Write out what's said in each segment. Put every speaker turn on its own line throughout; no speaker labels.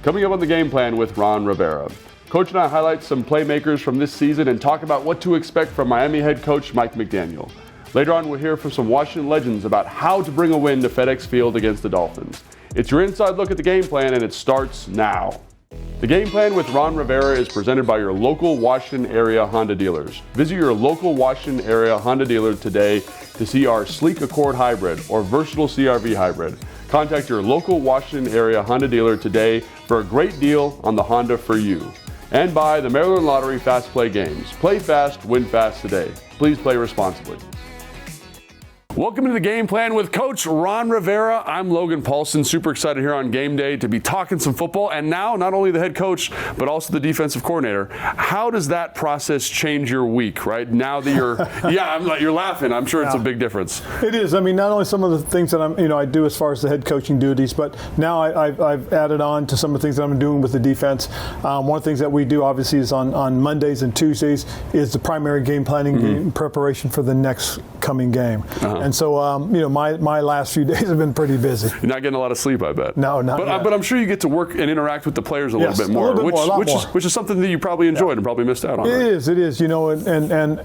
Coming up on the Game Plan with Ron Rivera. Coach and I highlight some playmakers from this season and talk about what to expect from Miami head coach Mike McDaniel. Later on, we'll hear from some Washington legends about how to bring a win to FedEx Field against the Dolphins. It's your inside look at the game plan, and it starts now. The Game Plan with Ron Rivera is presented by your local Washington area Honda dealers. Visit your local Washington area Honda dealer today to see our sleek Accord Hybrid or versatile CRV Hybrid. Contact your local Washington area Honda dealer today for a great deal on the Honda for you. And by the Maryland Lottery Fast Play Games. Play fast, win fast today. Please play responsibly. Welcome to the Game Plan with Coach Ron Rivera. I'm Logan Paulson, super excited here on game day to be talking some football. And now, not only the head coach, but also the defensive coordinator. How does that process change your week, right? Now that you're, you're laughing. I'm sure it's a big difference.
It is. I mean, not only some of the things that I do as far as the head coaching duties, but now I've added on to some of the things that I'm doing with the defense. One of the things that we do, obviously, is on Mondays and Tuesdays is the primary game planning, game preparation for the next coming game. And so, my last few days have been pretty busy.
You're not getting a lot of sleep, I bet.
No, not yet.
But I'm sure you get to work and interact with the players a little bit more, which is something that you probably enjoyed and probably missed out on.
It is. And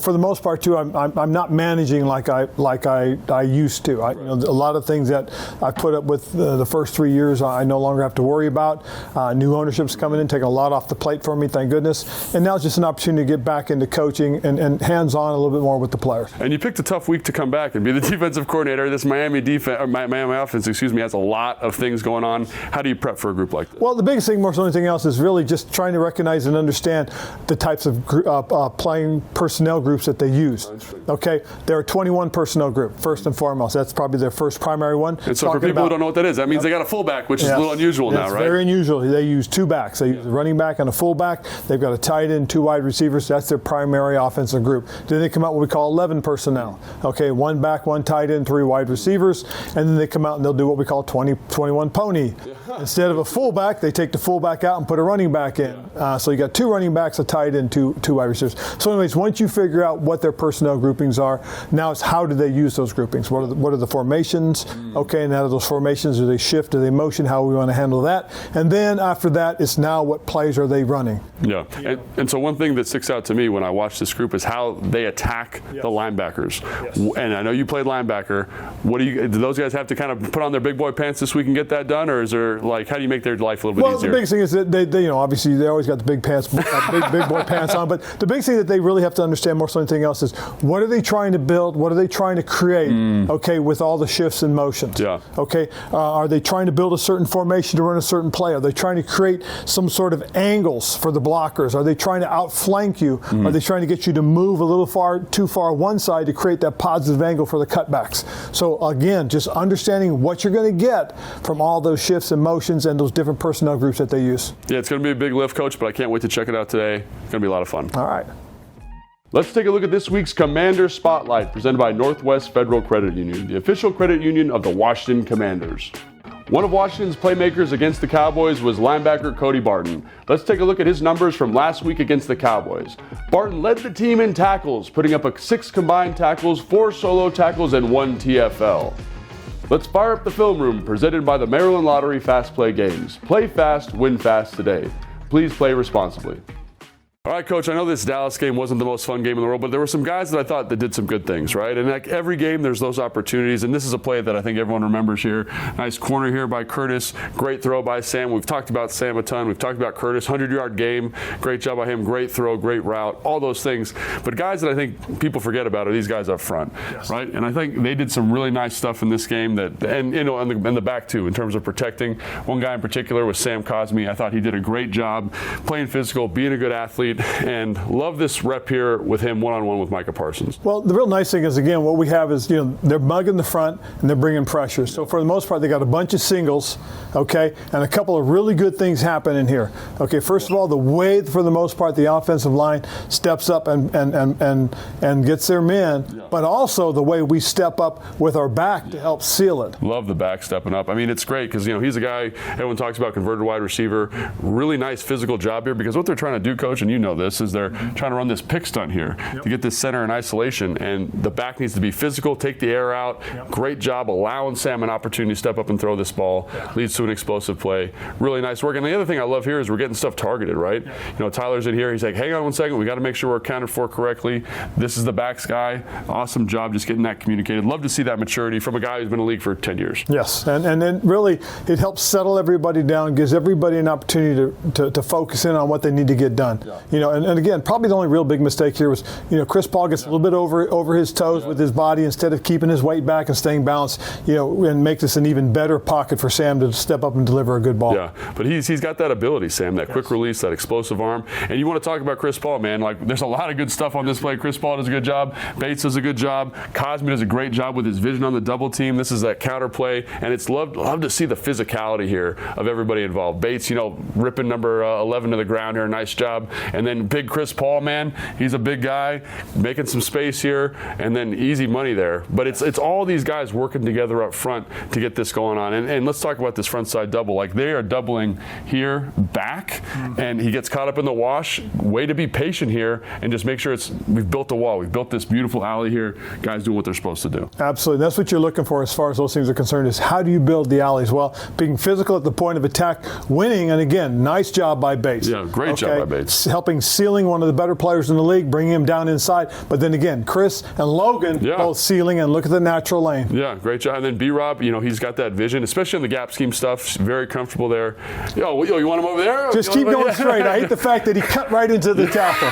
for the most part too, I'm not managing like I used to. A lot of things that I put up with the first 3 years, I no longer have to worry about. New ownership's coming in, taking a lot off the plate for me, thank goodness. And now it's just an opportunity to get back into coaching and hands-on a little bit more with the players.
And you picked a tough week to come back and be the defensive coordinator. This Miami offense, has a lot of things going on. How do you prep for a group like this?
Well, the biggest thing more than anything else is really just trying to recognize and understand the types of playing personnel groups that they use. Okay, they're a 21 personnel group, first and foremost. That's probably their first primary one.
And so for people who don't know what that is, that means they got a fullback, which is a little unusual now, right?
It's very unusual. They use two backs. They use a running back and a fullback. They've got a tight end, two wide receivers. That's their primary offensive group. Then they come out what we call 11 personnel. Okay, one back, one tight end, three wide receivers, and then they come out and they'll do what we call 20-21 pony. Instead of a fullback, they take the fullback out and put a running back in. So you got two running backs, a tight end, two wide receivers. So anyways, once you figure out what their personnel groupings are, now it's how do they use those groupings? What are the formations? Okay, and out of those formations, do they shift, do they motion, how we want to handle that? And then after that, it's now what plays are they running?
Yeah, and so one thing that sticks out to me when I watch this group is how they attack the linebackers. And I know you played linebacker. Do those guys have to kind of put on their big boy pants this week and get that done, or is there how do you make their life a little bit easier?
Well, the biggest thing is that they obviously they always got the big pants, big boy pants on. But the big thing that they really have to understand more than anything else is what are they trying to build? What are they trying to create? Okay, with all the shifts and motions.
Yeah.
Okay, are they trying to build a certain formation to run a certain play? Are they trying to create some sort of angles for the blockers? Are they trying to outflank you? Are they trying to get you to move a little too far one side to create that positive angle for the cutbacks? So again, just understanding what you're going to get from all those shifts and motions and those different personnel groups that they use.
Yeah, it's going to be a big lift, Coach, but I can't wait to check it out today. It's going to be a lot of fun.
All right.
Let's take a look at this week's Commander Spotlight presented by Northwest Federal Credit Union, the official credit union of the Washington Commanders. One of Washington's playmakers against the Cowboys was linebacker Cody Barton. Let's take a look at his numbers from last week against the Cowboys. Barton led the team in tackles, putting up 6 combined tackles, 4 solo tackles, and 1 TFL. Let's fire up the film room presented by the Maryland Lottery Fast Play Games. Play fast, win fast today. Please play responsibly. All right, Coach, I know this Dallas game wasn't the most fun game in the world, but there were some guys that I thought that did some good things, right? And like every game, there's those opportunities, and this is a play that I think everyone remembers here. Nice corner here by Curtis. Great throw by Sam. We've talked about Sam a ton. We've talked about Curtis. 100-yard game. Great job by him. Great throw, great route, all those things. But guys that I think people forget about are these guys up front, right? And I think they did some really nice stuff in this game and in the back, too, in terms of protecting. One guy in particular was Sam Cosme. I thought he did a great job playing physical, being a good athlete, and love this rep here with him one-on-one with Micah Parsons.
Well, the real nice thing is, again, what we have is, they're mugging the front and they're bringing pressure. So for the most part, they got a bunch of singles, okay, and a couple of really good things happen in here. Okay, first of all, the way, for the most part, the offensive line steps up and gets their men, but also the way we step up with our back to help seal it.
Love the back stepping up. I mean, it's great because, he's a guy everyone talks about, converted wide receiver. Really nice physical job here because what they're trying to do, Coach, and know this, is they're trying to run this pick stunt here to get this center in isolation, and the back needs to be physical, take the air out. Great job allowing Sam an opportunity to step up and throw this ball. Leads to an explosive play. Really nice work. And the other thing I love here is we're getting stuff targeted, right? You know, Tyler's in here. He's like, hang on one second. We got to make sure we're accounted for correctly. This is the backs guy. Awesome job just getting that communicated. Love to see that maturity from a guy who's been in the league for 10 years.
Yes, and then really it helps settle everybody down, gives everybody an opportunity to focus in on what they need to get done. You know, and again, probably the only real big mistake here was, you know, Chris Paul gets a little bit over his toes with his body instead of keeping his weight back and staying balanced, you know, and make this an even better pocket for Sam to step up and deliver a good ball.
Yeah, but he's got that ability, Sam, that quick release, that explosive arm. And you want to talk about Chris Paul, man. Like, there's a lot of good stuff on this play. Chris Paul does a good job. Bates does a good job. Cosme does a great job with his vision on the double team. This is that counter play, and it's love to see the physicality here of everybody involved. Bates, you know, ripping number 11 to the ground here. Nice job. And then big Chris Paul, man. He's a big guy, making some space here, and then easy money there. But it's all these guys working together up front to get this going on. And let's talk about this front side double. Like, they are doubling here back, and he gets caught up in the wash. Way to be patient here and just make sure we've built a wall. We've built this beautiful alley here. Guys doing what they're supposed to do.
Absolutely. That's what you're looking for as far as those things are concerned, is how do you build the alleys? Well, being physical at the point of attack, winning, and again, nice job by Bates.
Yeah, great job by Bates.
Helping sealing one of the better players in the league, bringing him down inside. But then again, Chris and Logan both sealing, and look at the natural lane.
Yeah, great job. And then B-Rob, you know, he's got that vision, especially in the gap scheme stuff. Very comfortable there. Yo, you want him over there?
Just keep going straight. I hate the fact that he cut right into the tackle.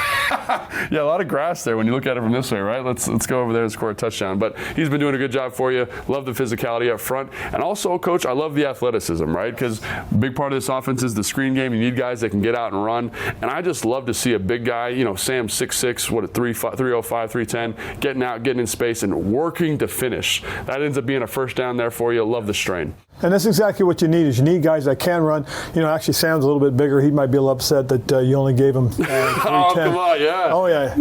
Yeah, a lot of grass there when you look at it from this way, right? Let's go over there and score a touchdown. But he's been doing a good job for you. Love the physicality up front. And also, Coach, I love the athleticism, right? Because a big part of this offense is the screen game. You need guys that can get out and run. And I just love to see a big guy, you know, Sam 6'6", 305, 310, getting out, getting in space, and working to finish. That ends up being a first down there for you. Love the strain.
And that's exactly what you need, is you need guys that can run. You know, actually Sam's a little bit bigger. He might be a little upset that you only gave him 310.
Oh, come on, yeah.
Oh, yeah.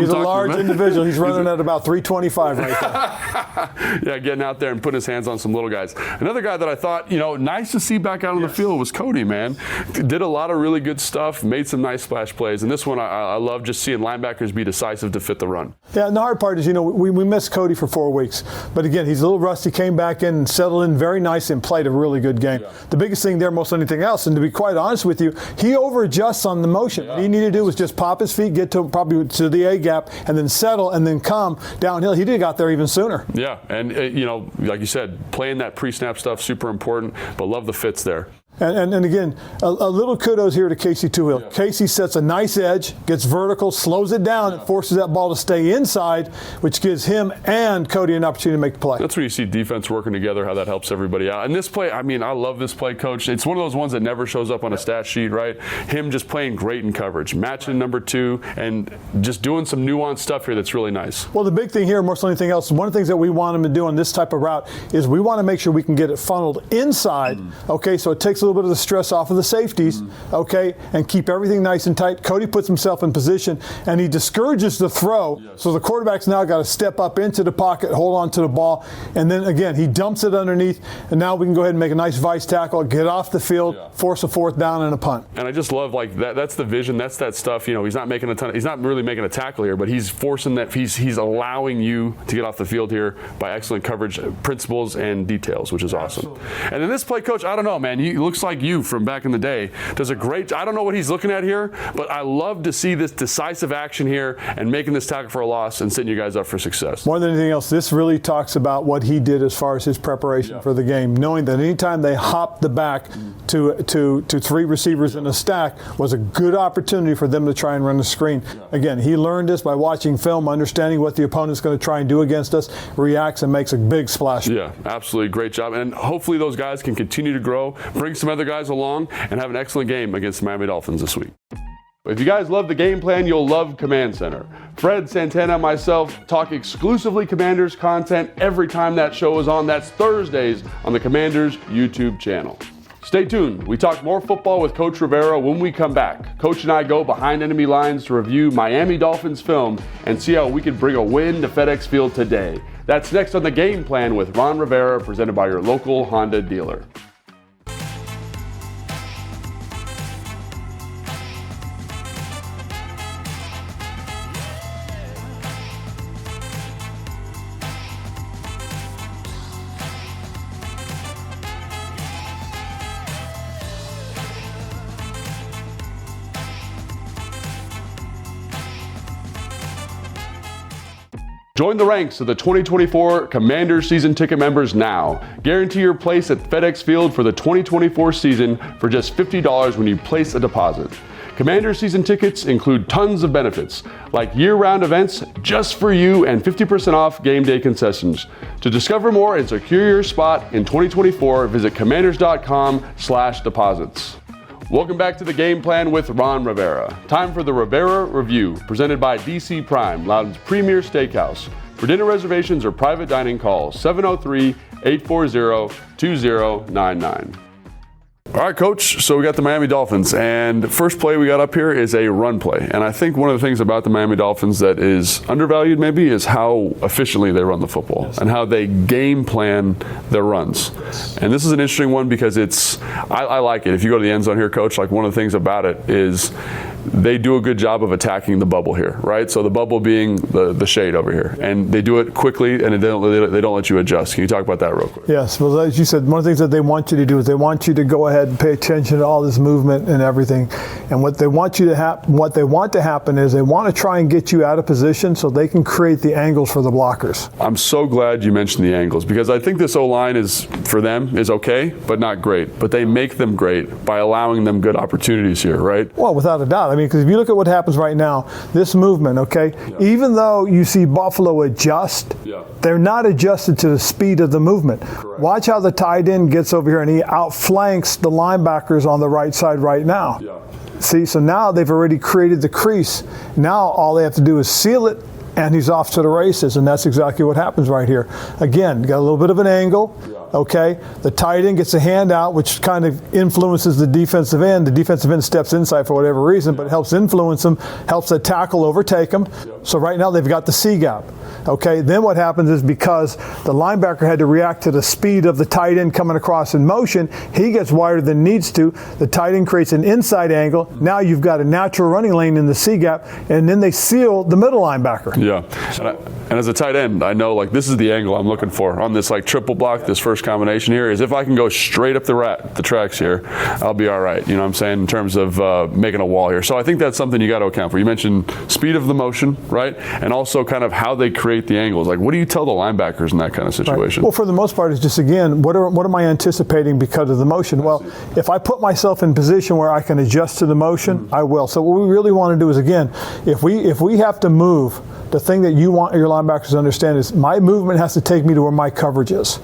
He's a large individual. He's running at about 325 right there.
Yeah, getting out there and putting his hands on some little guys. Another guy that I thought, you know, nice to see back out on the field was Cody, man. Did a lot of really good stuff, made some nice splash plays. And this one, I love just seeing linebackers be decisive to fit the run.
Yeah, and the hard part is, you know, we missed Cody for 4 weeks. But again, he's a little rusty, came back in and settled in very nice and played a really good game. Yeah. The biggest thing there, most anything else, and to be quite honest with you, he over-adjusts on the motion. What he needed to do was just pop his feet, get to probably to the A-gap, and then settle, and then come downhill. He did got there even sooner.
Yeah, and you know, like you said, playing that pre-snap stuff, super important, but love the fits there.
And again, a little kudos here to Casey Toohill. Yeah. Casey sets a nice edge, gets vertical, slows it down, and forces that ball to stay inside, which gives him and Cody an opportunity to make the play.
That's where you see defense working together, how that helps everybody out. And this play, I mean, I love this play, Coach. It's one of those ones that never shows up on a stat sheet, right? Him just playing great in coverage, matching number 2, and just doing some nuanced stuff here that's really nice.
Well, the big thing here, more than anything else, one of the things that we want him to do on this type of route is we want to make sure we can get it funneled inside, okay, so it takes a little bit of the stress off of the safeties, okay, and keep everything nice and tight. Cody puts himself in position, and he discourages the throw, so the quarterback's now got to step up into the pocket, hold on to the ball, and then again, he dumps it underneath, and now we can go ahead and make a nice vice tackle, get off the field, force a 4th down and a punt.
And I just love, like, that's the vision, that's that stuff, you know, he's not really making a tackle here, but he's forcing that, he's allowing you to get off the field here by excellent coverage principles and details, which is awesome. Absolutely. And in this play, Coach, I don't know, man, he looks like you from back in the day. Does a great, I don't know what he's looking at here, but I love to see this decisive action here and making this tackle for a loss and setting you guys up for success.
More than anything else, this really talks about what he did as far as his preparation for the game, knowing that anytime they hopped the back to 3 receivers in a stack was a good opportunity for them to try and run the screen. Again, he learned this by watching film, understanding what the opponent's going to try and do against us, reacts and makes a big splash.
Yeah, absolutely. Great job. And hopefully those guys can continue to grow, bring some other guys along, and have an excellent game against the Miami Dolphins this week. If you guys love the game plan, you'll love Command Center. Fred, Santana, and myself talk exclusively Commanders content every time that show is on. That's Thursdays on the Commanders YouTube channel. Stay tuned. We talk more football with Coach Rivera when we come back. Coach and I go behind enemy lines to review Miami Dolphins film and see how we can bring a win to FedEx Field today. That's next on the Game Plan with Ron Rivera, presented by your local Honda dealer. Join the ranks of the 2024 Commanders season ticket members now. Guarantee your place at FedEx Field for the 2024 season for just $50 when you place a deposit. Commanders season tickets include tons of benefits, like year-round events just for you and 50% off game day concessions. To discover more and secure your spot in 2024, visit commanders.com/deposits. Welcome back to the Game Plan with Ron Rivera. Time for the Rivera Review, presented by DC Prime, Loudoun's premier steakhouse. For dinner reservations or private dining, call 703-840-2099. All right, Coach, so we got the Miami Dolphins, and the first play we got up here is a run play. And I think one of the things about the Miami Dolphins that is undervalued maybe is how efficiently they run the football and how they game plan their runs. And this is an interesting one because I like it. If you go to the end zone here, Coach, like one of the things about it is they do a good job of attacking the bubble here, right? So the bubble being the shade over here. And they do it quickly, and they don't let you adjust. Can you talk about that real quick?
Yes. Well, as you said, one of the things that they want you to do is they want you to go ahead and pay attention to all this movement and everything. And what they want to happen is they want to try and get you out of position so they can create the angles for the blockers.
I'm so glad you mentioned the angles because I think this O-line is okay, but not great. But they make them great by allowing them good opportunities here, right?
Well, without a doubt. I mean, because if you look at what happens right now, this movement, okay, even though you see Buffalo adjust, they're not adjusted to the speed of the movement.
Correct.
Watch how the tight end gets over here and he outflanks the linebackers on the right side right now. See, so now they've already created the crease. Now all they have to do is seal it, and he's off to the races, and that's exactly what happens right here. Again, got a little bit of an angle. Okay, the tight end gets a hand out, which kind of influences the defensive end. The defensive end steps inside for whatever reason, but helps influence them, helps the tackle overtake them. So right now they've got the C gap. Okay, then what happens is because the linebacker had to react to the speed of the tight end coming across in motion, he gets wider than needs to. The tight end creates an inside angle. Now you've got a natural running lane in the C gap, and then they seal the middle linebacker.
Yeah, and as a tight end, I know like this is the angle I'm looking for on this like triple block, this first combination here, is if I can go straight up the tracks here, I'll be all right. You know what I'm saying, in terms of making a wall here. So I think that's something you got to account for. You mentioned speed of the motion, right? And also kind of how they create the angles. Like, what do you tell the linebackers in that kind of situation?
Right. Well, for the most part, it's just, again, what am I anticipating because of the motion? Well, if I put myself in position where I can adjust to the motion, I will. So what we really want to do is, again, if we have to move, the thing that you want your linebackers to understand is my movement has to take me to where my coverage is.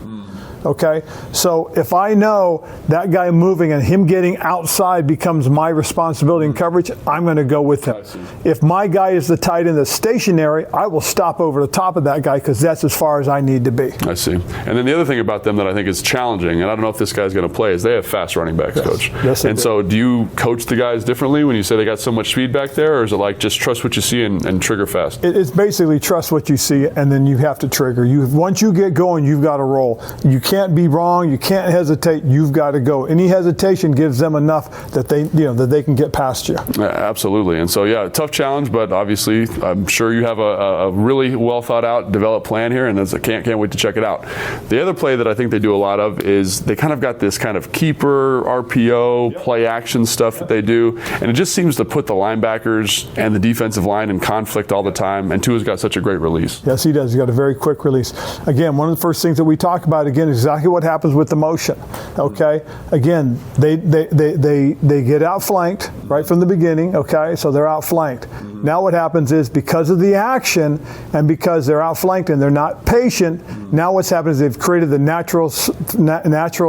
Okay, so if I know that guy moving and him getting outside becomes my responsibility in coverage, I'm going to go with him. If my guy is the tight end that's stationary, I will stop over the top of that guy because that's as far as I need to be.
I see. And then the other thing about them that I think is challenging, and I don't know if this guy's going to play, is they have fast running backs, Coach.
Yes,
and so do you coach the guys differently when you say they got so much speed back there, or is it like just trust what you see and trigger fast?
It's basically trust what you see, and then you have to trigger. Once you get going, you've got to roll. You can't be wrong. You can't hesitate. You've got to go. Any hesitation gives them enough that they can get past you.
Absolutely. And so, yeah, tough challenge, but obviously I'm sure you have a really well thought out, developed plan here, and I can't wait to check it out. The other play that I think they do a lot of is they kind of got this kind of keeper, RPO, play action stuff that they do, and it just seems to put the linebackers and the defensive line in conflict all the time, and Tua's got such a great release.
Yes, he does. He's got a very quick release. Again, one of the first things that we talk about, again, is exactly what happens with the motion. Okay, again, they get outflanked right from the beginning. Okay, so they're outflanked. Now what happens is because of the action and because they're outflanked and they're not patient, now what's happened is they've created the natural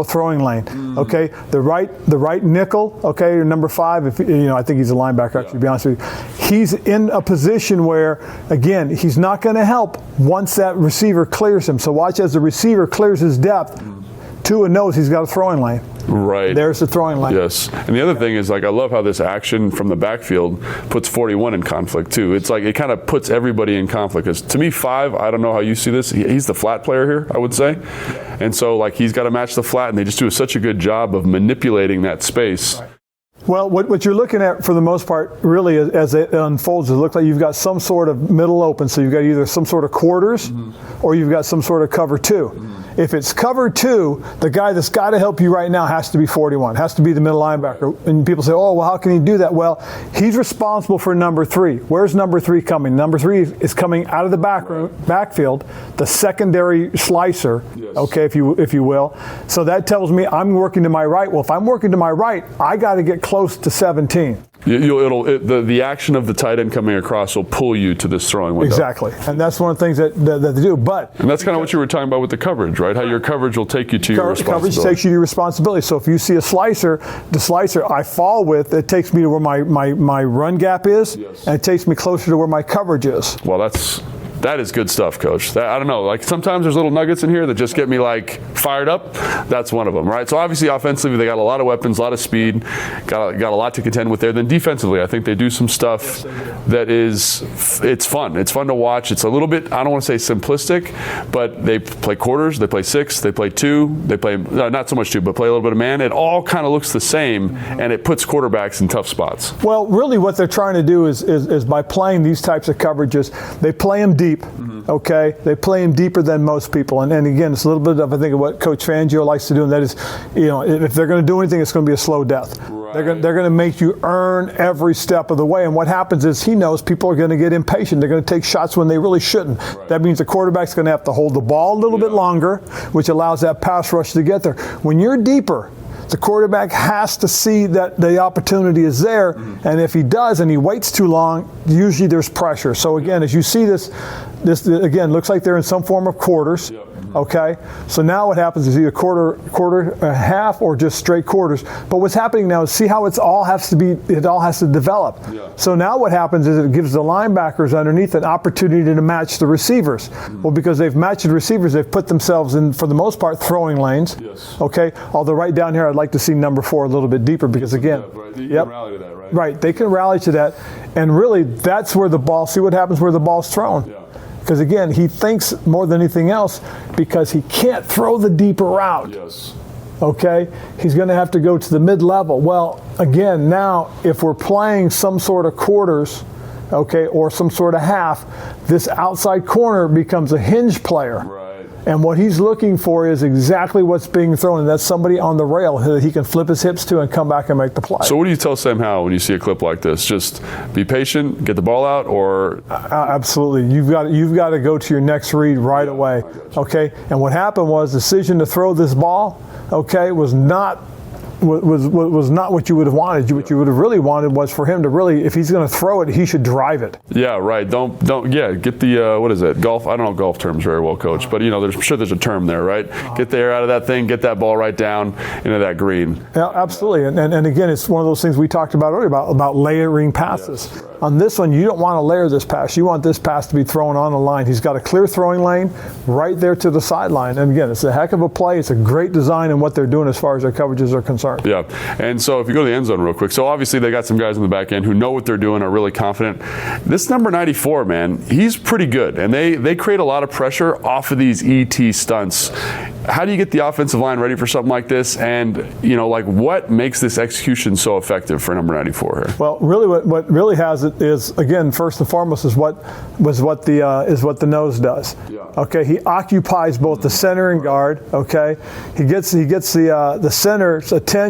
throwing lane. Okay, the right nickel. Okay, or number 5. If I think he's a linebacker. Actually, to be honest with you, he's in a position where again he's not going to help once that receiver clears him. So watch as the receiver clears his depth. Tua knows he's got a throwing lane.
Right.
There's the throwing lane.
Yes. And the other thing is, like, I love how this action from the backfield puts 41 in conflict, too. It's like it kind of puts everybody in conflict. Because to me, 5, I don't know how you see this. He's the flat player here, I would say. And so, like, he's got to match the flat, and they just do such a good job of manipulating that space.
Right. Well, what you're looking at for the most part, really, as it unfolds, it looks like you've got some sort of middle open. So you've got either some sort of quarters or you've got some sort of cover 2. If it's cover 2, the guy that's got to help you right now has to be 41, has to be the middle linebacker. And people say, oh, well, how can he do that? Well, he's responsible for number 3. Where's number 3 coming? Number 3 is coming out of the backfield, the secondary slicer, okay, if you will. So that tells me I'm working to my right. Well, if I'm working to my right, I got to get close to 17.
The action of the tight end coming across will pull you to this throwing window.
Exactly, and that's one of the things that they do.
And that's kind of what you were talking about with the coverage, right? How your coverage will take you to your responsibility.
Coverage takes you to your responsibility. So if you see a slicer, the slicer I fall with, it takes me to where my run gap is, and it takes me closer to where my coverage is.
Well, that is good stuff, Coach. I don't know. Like sometimes there's little nuggets in here that just get me like fired up. That's one of them, right? So obviously offensively they got a lot of weapons, a lot of speed, got a lot to contend with there. Then defensively, I think they do some stuff that it's fun. It's fun to watch. It's a little bit, I don't want to say simplistic, but they play quarters, they play 6, they play 2, they play not so much 2, but play a little bit of man. It all kind of looks the same, and it puts quarterbacks in tough spots.
Well, really what they're trying to do is by playing these types of coverages, they play them deep. Okay, they play him deeper than most people, and again, it's a little bit of I think of what Coach Fangio likes to do, and that is, if they're going to do anything, it's going to be a slow death. Right. They're going to make you earn every step of the way, and what happens is he knows people are going to get impatient. They're going to take shots when they really shouldn't. Right. That means the quarterback's going to have to hold the ball a little bit longer, which allows that pass rush to get there. When you're deeper, the quarterback has to see that the opportunity is there, and if he does and he waits too long, usually there's pressure. So again, as you see this again looks like they're in some form of quarters. Okay, so now what happens is either quarter, a half, or just straight quarters. But what's happening now is see how it all has to develop. So now what happens is it gives the linebackers underneath an opportunity to match the receivers. Well, because they've matched the receivers, they've put themselves in, for the most part, throwing lanes. Okay, although right down here I'd like to see number 4 a little bit deeper because again,
you can rally to that, right?
Right, they can rally to that, and really that's where the ball. See what happens where the ball's thrown. Because again, he thinks more than anything else because he can't throw the deeper route. Okay, he's going to have to go to the mid-level. Well, again, now if we're playing some sort of quarters, okay, or some sort of half, this outside corner becomes a hinge player. And what he's looking for is exactly what's being thrown, and that's somebody on the rail that he can flip his hips to and come back and make the play.
So what do you tell Sam Howell when you see a clip like this? Just be patient, get the ball out, or?
Absolutely. You've got to go to your next read right away. Okay? And what happened was the decision to throw this ball, okay, was not what you would have wanted. What you would have really wanted was for him to really, if he's going to throw it, he should drive it.
Yeah, right. Get the, what is it? Golf. I don't know golf terms very well, Coach, but I'm sure there's a term there, right? Get the air out of that thing, get that ball right down into that green.
Yeah, absolutely. And again, it's one of those things we talked about earlier about layering passes. On this one, you don't want to layer this pass. You want this pass to be thrown on the line. He's got a clear throwing lane right there to the sideline. And again, it's a heck of a play. It's a great design in what they're doing as far as their coverages are concerned.
Yeah, and so if you go to the end zone real quick, so obviously they got some guys in the back end who know what they're doing, are really confident. This number 94, man, he's pretty good, and they create a lot of pressure off of these ET stunts. How do you get the offensive line ready for something like this, and what makes this execution so effective for number 94 here?
Well, really, what really has it is, again, first and foremost, is what the nose does. Okay, he occupies both the center and guard. Okay, he gets the center's attention,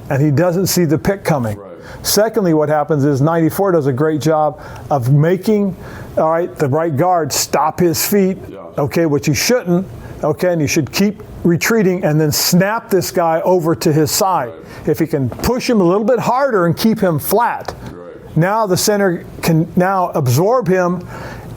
and he doesn't see the pick coming. Secondly, what happens is 94 does a great job of making the right guard stop his feet. Okay, which he shouldn't. Okay, and he should keep retreating and then snap this guy over to his side. If he can push him a little bit harder and keep him flat, now the center can now absorb him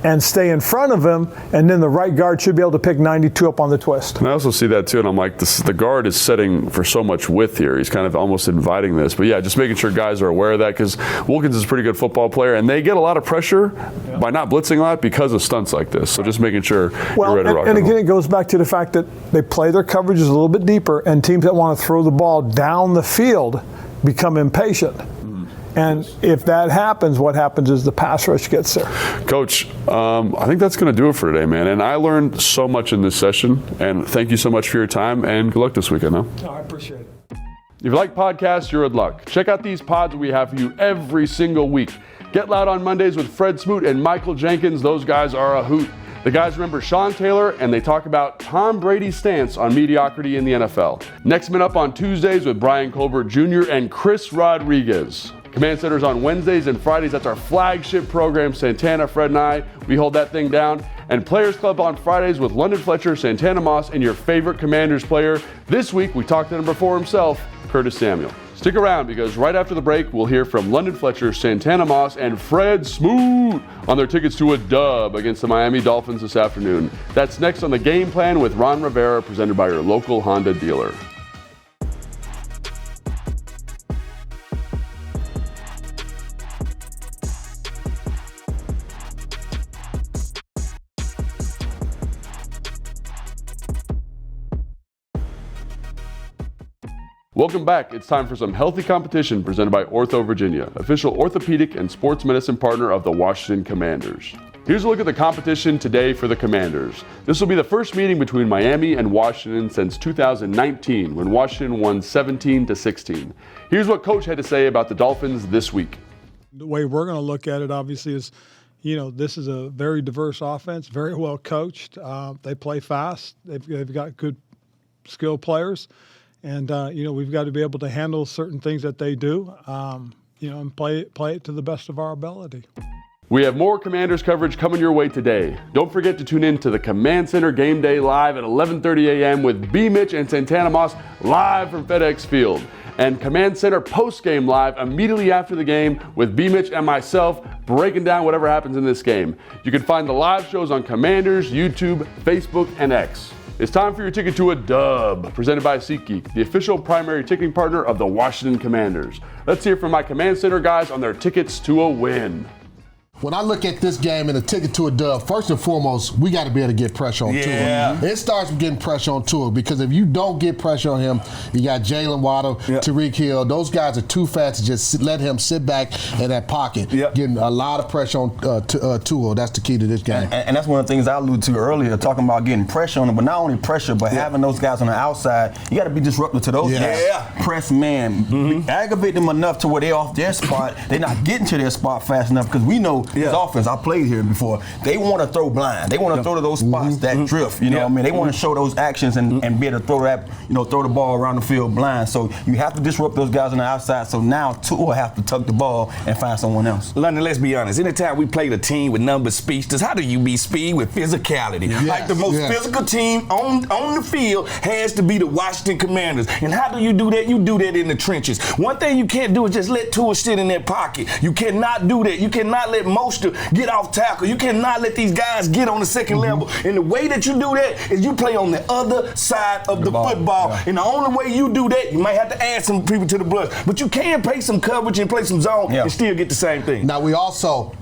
and stay in front of him, and then the right guard should be able to pick 92 up on the twist.
And I also see that too, and I'm like, the guard is setting for so much width here. He's kind of almost inviting this. But yeah, just making sure guys are aware of that, because Wilkins is a pretty good football player, and they get a lot of pressure by not blitzing a lot because of stunts like this. So just making sure you're ready to rock.
And again, it goes back to the fact that they play their coverages a little bit deeper, and teams that want to throw the ball down the field become impatient. And if that happens, what happens is the pass rush gets there.
Coach, I think that's going to do it for today, man. And I learned so much in this session. And thank you so much for your time. And good luck this weekend, man.
I appreciate it.
If you like podcasts, you're in luck. Check out these pods we have for you every single week. Get Loud on Mondays with Fred Smoot and Michael Jenkins. Those guys are a hoot. The guys remember Sean Taylor, and they talk about Tom Brady's stance on mediocrity in the NFL. Next minute up on Tuesdays with Brian Colbert Jr. and Chris Rodriguez. Command Center's on Wednesdays and Fridays. That's our flagship program, Santana, Fred, and I. We hold that thing down. And Players Club on Fridays with London Fletcher, Santana Moss, and your favorite Commanders player. This week, we talked to number 4 himself, Curtis Samuel. Stick around because right after the break, we'll hear from London Fletcher, Santana Moss, and Fred Smoot on their tickets to a dub against the Miami Dolphins this afternoon. That's next on the Game Plan with Ron Rivera, presented by your local Honda dealer. Welcome back. It's time for some healthy competition presented by Ortho Virginia, official orthopedic and sports medicine partner of the Washington Commanders. Here's a look at the competition today for the Commanders. This will be the first meeting between Miami and Washington since 2019, when Washington won 17-16. Here's what Coach had to say about the Dolphins this week.
The way we're going to look at it, obviously, is, this is a very diverse offense, very well coached. They play fast. They've got good skilled players. And, we've got to be able to handle certain things that they do, and play it to the best of our ability.
We have more Commanders coverage coming your way today. Don't forget to tune in to the Command Center Game Day live at 11:30 a.m. with B. Mitch and Santana Moss live from FedEx Field. And Command Center post-game live immediately after the game with B. Mitch and myself breaking down whatever happens in this game. You can find the live shows on Commanders, YouTube, Facebook, and X. It's time for your ticket to a dub, presented by SeatGeek, the official primary ticketing partner of the Washington Commanders. Let's hear from my Command Center guys on their tickets to a win.
When I look at this game and a ticket to a dub, first and foremost, we got to be able to get pressure on Tua. It starts with getting pressure on Tua, because if you don't get pressure on him, you got Jalen Waddle, Tyreek Hill. Those guys are too fast to just let him sit back in that pocket. Getting a lot of pressure on Tua. That's the key to this game.
And that's one of the things I alluded to earlier, talking about getting pressure on him, but not only pressure, but having those guys on the outside. You got to be disruptive to those guys. Press man. Aggravate them enough to where they're off their spot. They're not getting to their spot fast enough, because we know this offense, I played here before, they want to throw blind. They want to throw to those spots that drift, what I mean? They want to show those actions and be able to throw that, throw the ball around the field blind. So you have to disrupt those guys on the outside. So now Tua have to tuck the ball and find someone else.
London, let's be honest. Anytime we played a team with number speedsters, how do you beat speed with physicality? Like the most physical team on the field has to be the Washington Commanders. And how do you do that? You do that in the trenches. One thing you can't do is just let Tua sit in that pocket. You cannot do that. You cannot let Mostert get off tackle. You cannot let these guys get on the second level. And the way that you do that is you play on the other side of the football. And the only way you do that, you might have to add some people to the blood. But you can play some coverage and play some zone and still get the same thing.
Now, we also,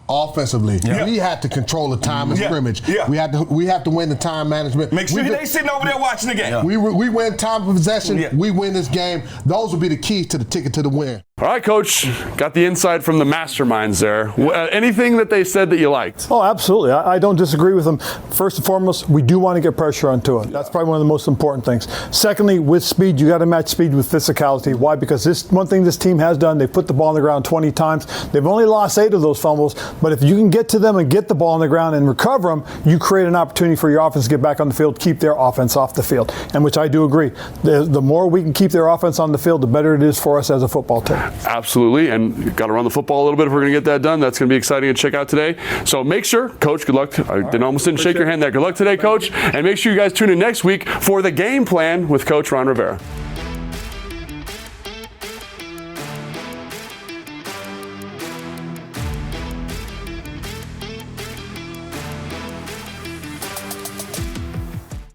offensively, we have to control the time of scrimmage. We have to win the time management.
Make sure they sitting over there watching the game.
We win time of possession. We win this game. Those will be the keys to the ticket to the win.
All right, Coach, got the insight from the Masterminds there. Anything that they said that you liked?
Oh, absolutely. I don't disagree with them. First and foremost, we do want to get pressure on Tua. That's probably one of the most important things. Secondly, with speed, you got to match speed with physicality. Why? Because this one thing this team has done, they put the ball on the ground 20 times. They've only lost 8 of those fumbles, but if you can get to them and get the ball on the ground and recover them, you create an opportunity for your offense to get back on the field, keep their offense off the field, and which I do agree. The more we can keep their offense on the field, the better it is for us as a football team.
Absolutely, and you've got to run the football a little bit if we're going to get that done. That's going to be exciting to check out today. So make sure, Coach, good luck. I almost didn't shake your hand there. Good luck today, Coach. And make sure you guys tune in next week for the Game Plan with Coach Ron Rivera.